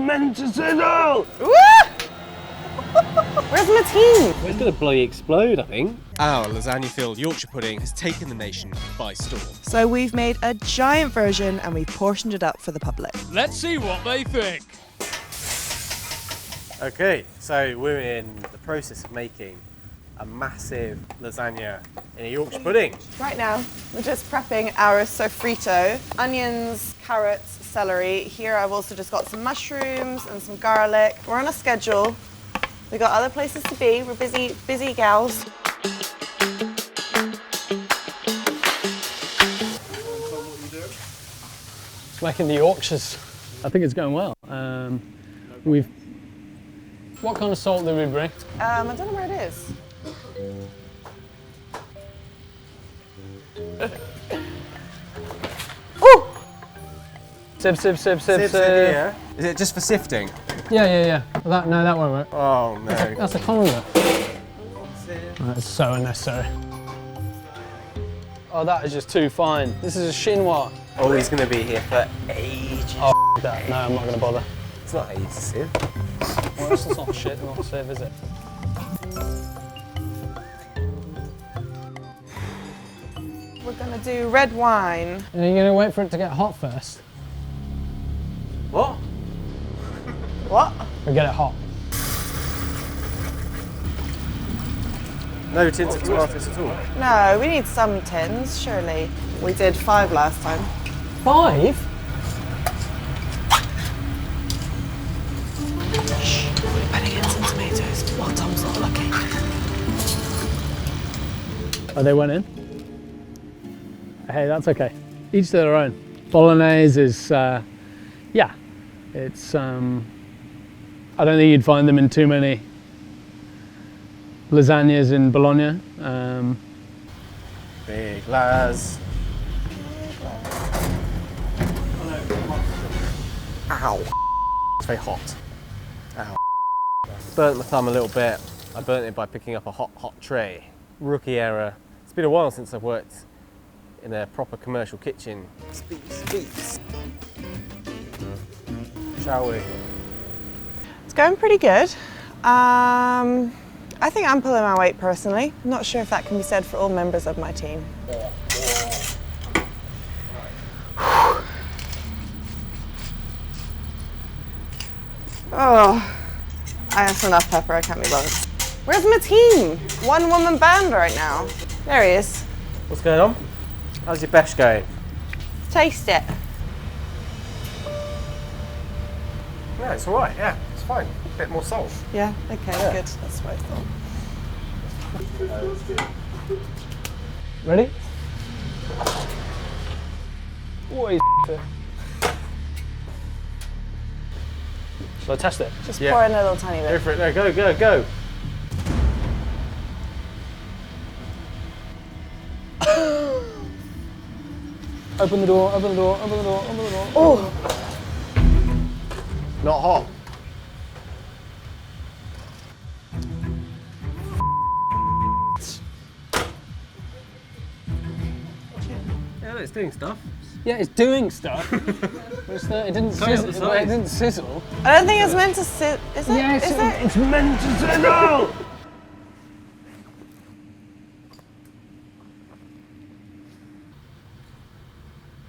meant to sizzle! Where's my team? It's gonna bloody explode, I think. Our lasagna-filled Yorkshire pudding has taken the nation by storm. So we've made a giant version and we've portioned it up for the public. Let's see what they think. Okay, so we're in the process of making a massive lasagna in a Yorkshire pudding. Right now, we're just prepping our sofrito. Onions, carrots, celery. Here I've also just got some mushrooms and some garlic. We're on a schedule. We've got other places to be. We're busy gals. It's making the Yorkshires. I think it's going well. What kind of salt did we bring? I don't know where it is. Ooh! Sib. Yeah. Is it just for sifting? Yeah. That won't work. Oh no. That's a condiment. That's so unnecessary. Oh, that is just too fine. This is a chinois. Oh, he's gonna be here for ages. Oh, that. No, I'm not gonna bother. It's not ages, Siv. Well, this is not shit, not sieve, is it? We're gonna do red wine. Are you gonna wait for it to get hot first? What? What? Or get it hot? No tins of tomatoes at all. No, we need some tins, surely. We did 5 last time. 5? Shh, we're putting in some tomatoes while Tom's not looking. Oh, they went in? Hey, that's okay. Each to their own. Bolognese is, yeah, it's, I don't think you'd find them in too many lasagnas in Bologna. Big las. Ow. It's very hot. Ow. Burnt my thumb a little bit. I burnt it by picking up a hot tray. Rookie error. It's been a while since I've worked in a proper commercial kitchen. Speaks. Shall we? It's going pretty good. I think I'm pulling my weight personally. I'm not sure if that can be said for all members of my team. Oh, I have enough pepper, I can't be bothered. Where's my team? One-woman band right now. There he is. What's going on? How's your besh going? Taste it. Yeah, it's alright, yeah, it's fine. A bit more salt. Yeah, okay, good. That's what I thought. Ready? What is it? Shall I test it? Just Yeah. pour in a little tiny Go bit. for it, no, go. Open the door. Oh, Not hot. Yeah, it's doing stuff. Yeah, it's doing stuff. It didn't sizzle. It didn't sizzle. I don't think it's meant to sit. Is it? Yeah, Is it? It's meant to sizzle!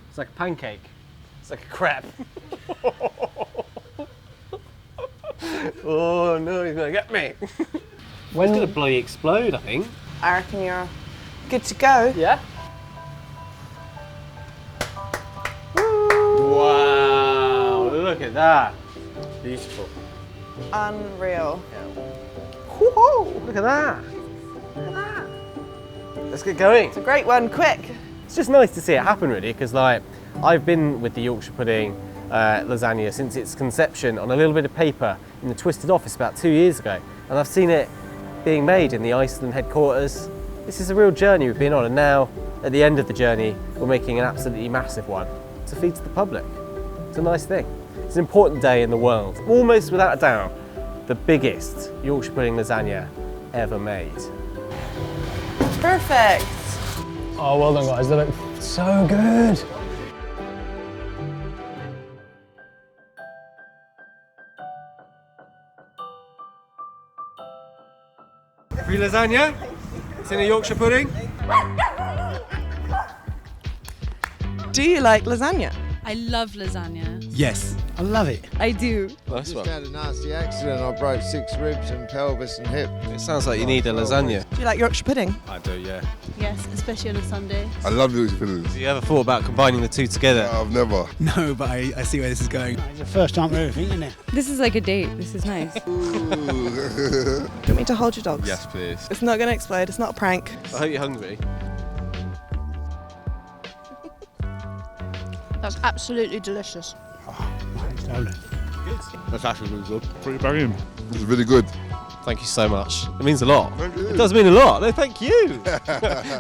It's like a pancake. It's like a crepe. Oh no, he's gonna get me. When It's gonna bloody explode, I think. I reckon you're good to go. Yeah. Wow, look at that. Beautiful. Unreal. Woohoo! Look at that. Look at that. Let's get going. It's a great one, quick. It's just nice to see it happen, really, because like I've been with the Yorkshire pudding lasagna since its conception on a little bit of paper in the Twisted office about 2 years ago, and I've seen it being made in the Iceland headquarters. This is a real journey we've been on, and now at the end of the journey we're making an absolutely massive one to feed to the public. It's a nice thing. It's an important day in the world, almost without a doubt the biggest Yorkshire pudding lasagna ever made. Perfect. Oh, well done, guys. They look so good. Free lasagna? It's in a Yorkshire pudding. Do you like lasagna? I love lasagna. Yes. I love it. I do. Nice Just one. had a nasty accident. I broke 6 ribs and pelvis and hip. It sounds like you need a lasagna. Do you like Yorkshire pudding? I do, yeah. Yes, especially on a Sunday. I love Yorkshire puddings. Have you ever thought about combining the two together? I've never. No, but I see where this is going. It's the first time for everything, isn't it? This is like a date. This is nice. Do you want me to hold your dogs? Yes, please. It's not going to explode. It's not a prank. I hope you're hungry. That's absolutely delicious. It's lovely. That's actually really good. Pretty banging. It's really good. Thank you so much. It means a lot. Thank you. It does mean a lot. No, thank you.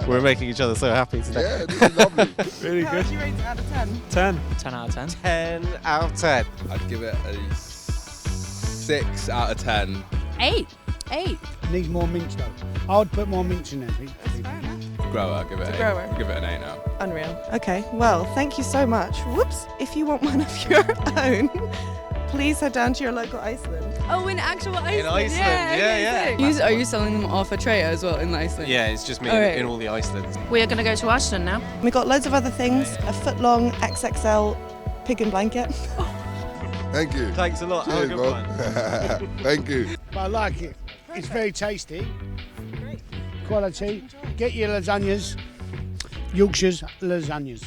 We're making each other so happy today. Yeah, this is lovely. Really How would you rate it out of 10? 10. 10 out of 10. 10 out of 10. I'd give it a 6 out of 10. 8. Needs more mince though. I would put more mince in there. Grower, I'd give it It's a a grower. Give it an 8 now. Unreal. Okay, well, thank you so much. Whoops. If you want one of your own, please head down to your local Iceland. Oh, in actual Iceland. Iceland, yeah. Are you selling them off a tray as well in Iceland? Yeah, it's just me Alright. in all the Icelands. We are going to go to Iceland now. We got loads of other things. A foot-long XXL pig and blanket. Thank you. Thanks a lot. Have a Cheers, good bro. one. Thank you. But I like it. It's very tasty. Quality. Get your lasagnas. Yorkshire's lasagnas.